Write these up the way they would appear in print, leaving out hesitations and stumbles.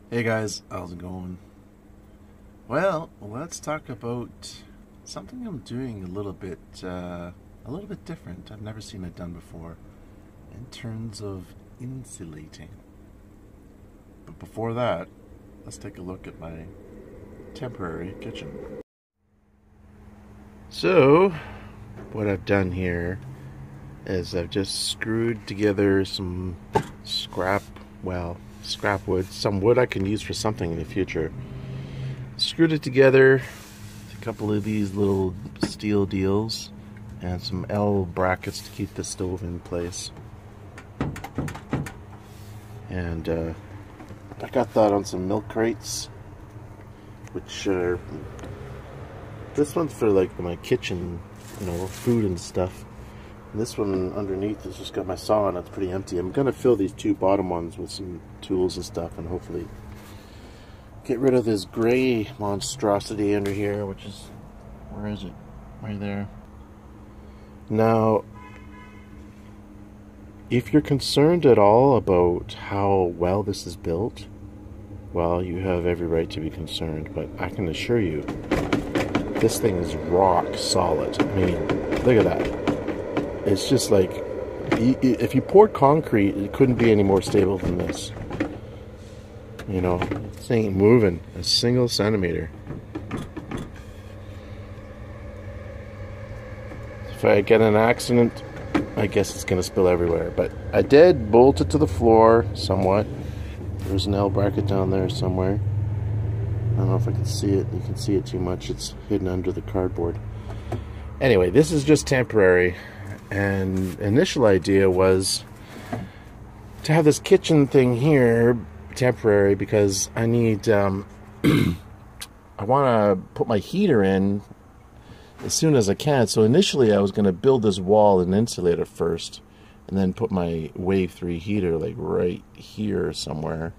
Hey guys, how's it going? Well, let's talk about something I'm doing a little bit different. I've never seen it done before in terms of insulating. But before that, let's take a look at my temporary kitchen. So, what I've done here is I've just screwed together some scrap wood, some wood I can use for something in the future. Screwed it together with a couple of these little steel deals and some L brackets to keep the stove in place. And I got that on some milk crates, which are, this one's for like my kitchen, food and stuff. This one underneath has just got my saw and it's pretty empty. I'm gonna fill these two bottom ones with some tools and stuff and hopefully get rid of this gray monstrosity under here, which is, where is it? Right there. Now, if you're concerned at all about how well this is built, well, you have every right to be concerned, but I can assure you, this thing is rock solid. I mean, look at that. It's just like, if you poured concrete, it couldn't be any more stable than this. This ain't moving a single centimeter. If I get an accident, I guess it's gonna spill everywhere. But I did bolt it to the floor somewhat. There's an L bracket down there somewhere. I don't know if I can see it. You can see it too much. It's hidden under the cardboard. Anyway, this is just temporary. And initial idea was to have this kitchen thing here temporary because I need I want to put my heater in as soon as I can. So initially I was going to build this wall and insulate it first and then put my Wave 3 heater like right here somewhere.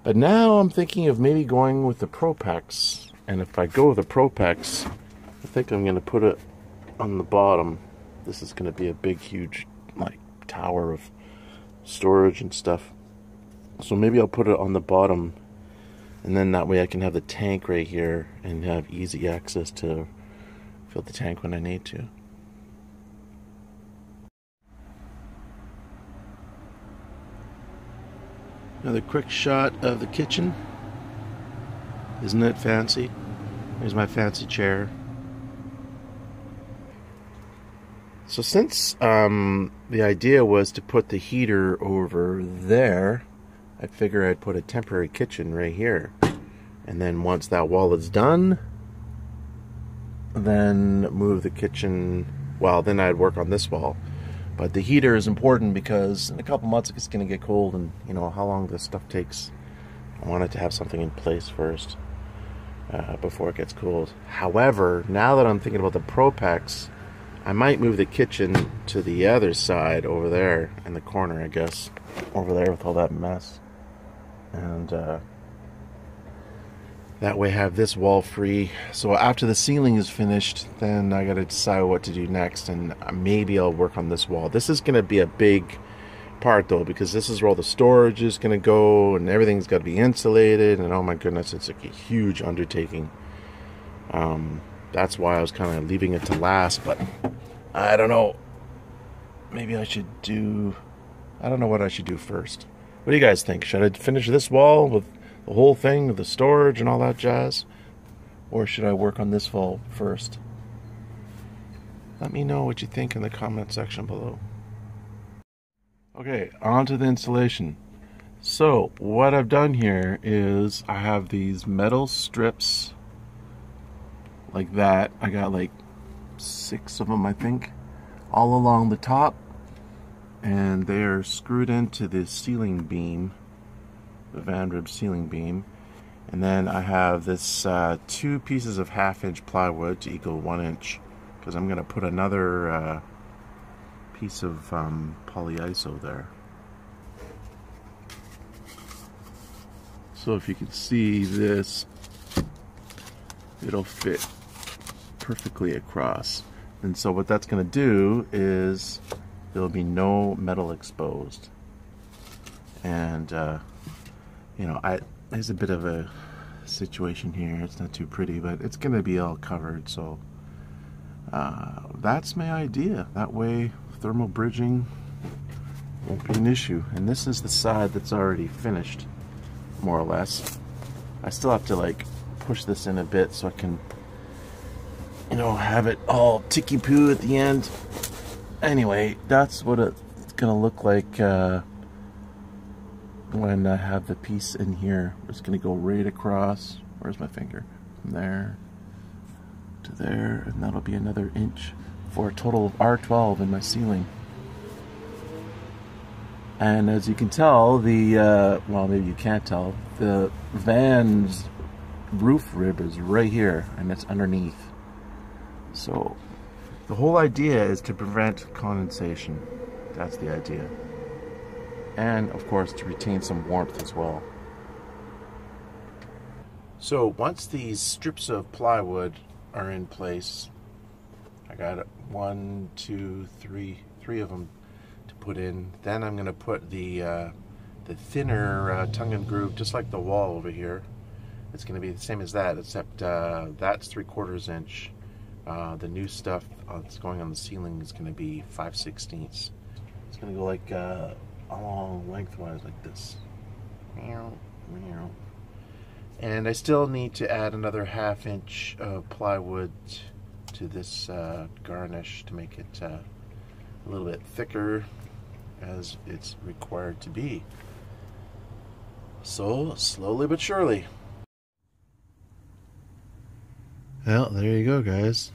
But now I'm thinking of maybe going with the Propex, and if I go with the Propex, I think I'm going to put it on the bottom. This is going to be a big, huge, like, tower of storage and stuff. So maybe I'll put it on the bottom, and then that way I can have the tank right here and have easy access to fill the tank when I need to. Another quick shot of the kitchen. Isn't it fancy? Here's my fancy chair. So since the idea was to put the heater over there, I figure I'd put a temporary kitchen right here. And then once that wall is done, then move the kitchen, well, then I'd work on this wall. But the heater is important because in a couple months it's going to get cold, and how long this stuff takes. I wanted to have something in place first before it gets cold. However, now that I'm thinking about the Propex, I might move the kitchen to the other side over there in the corner, I guess. Over there with all that mess. And that way have this wall free. So after the ceiling is finished, then I gotta decide what to do next. And maybe I'll work on this wall. This is gonna be a big part though, because this is where all the storage is gonna go and everything's gotta be insulated. And oh my goodness, it's like a huge undertaking. That's why I was kind of leaving it to last, but I don't know. Maybe I should do, I don't know what I should do first. What do you guys think? Should I finish this wall with the whole thing, with the storage and all that jazz? Or should I work on this wall first? Let me know what you think in the comment section below. Okay, on to the installation. So, what I've done here is I have these metal strips like that. I got like 6 of them, I think, all along the top, and they're screwed into the ceiling beam, the Van Rib ceiling beam. And then I have this 2 pieces of 1/2-inch plywood to equal 1 inch, because I'm going to put another piece of polyiso there. So if you can see this, it'll fit perfectly across. And so what that's going to do is there'll be no metal exposed. And you know, there's a bit of a situation here. It's not too pretty, but it's gonna be all covered, so that's my idea. That way thermal bridging won't be an issue. And this is the side that's already finished, more or less. I still have to like push this in a bit so I can, you know, have it all ticky-poo at the end. Anyway, that's what it's gonna look like when I have the piece in here. It's gonna go right across, where's my finger? From there to there, and that'll be another inch for a total of R12 in my ceiling. And as you can tell, well, maybe you can't tell, the van's roof rib is right here, and it's underneath. So the whole idea is to prevent condensation. That's the idea. And of course to retain some warmth as well. So once these strips of plywood are in place, I got three of them to put in. Then I'm going to put the thinner tongue and groove, just like the wall over here. It's going to be the same as that, except that's 3/4 inch. The new stuff that's going on the ceiling is going to be 5/16. It's going to go like along lengthwise like this. And I still need to add another 1/2 inch of plywood to this garnish to make it a little bit thicker as it's required to be. So slowly but surely. Well, there you go, guys.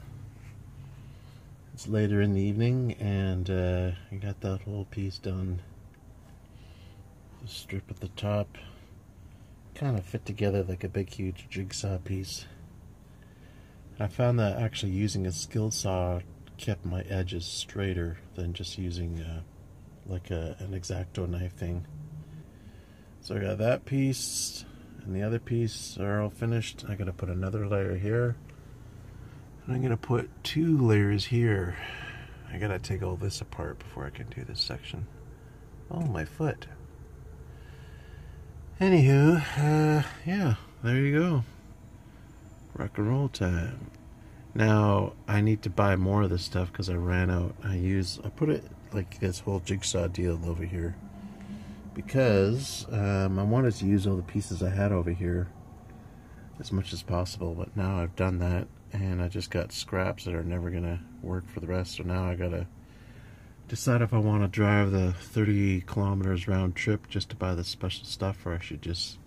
It's later in the evening, and I got that whole piece done. The strip at the top kind of fit together like a big, huge jigsaw piece. I found that actually using a skill saw kept my edges straighter than just using like an X-Acto knife thing. So I got that piece, and the other piece are all finished. I gotta put another layer here. And I'm gonna put 2 layers here. I gotta take all this apart before I can do this section. Oh, my foot. Anywho, yeah, there you go. Rock and roll time. Now, I need to buy more of this stuff because I ran out. I put it like this whole jigsaw deal over here because I wanted to use all the pieces I had over here as much as possible, but now I've done that. And I just got scraps that are never gonna work for the rest. So now I gotta decide if I want to drive the 30 kilometers round trip just to buy the special stuff, or I should just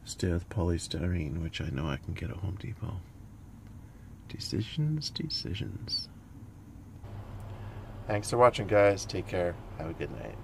stay with polystyrene, which I know I can get at Home Depot. Decisions. Thanks for watching, guys. Take care. Have a good night.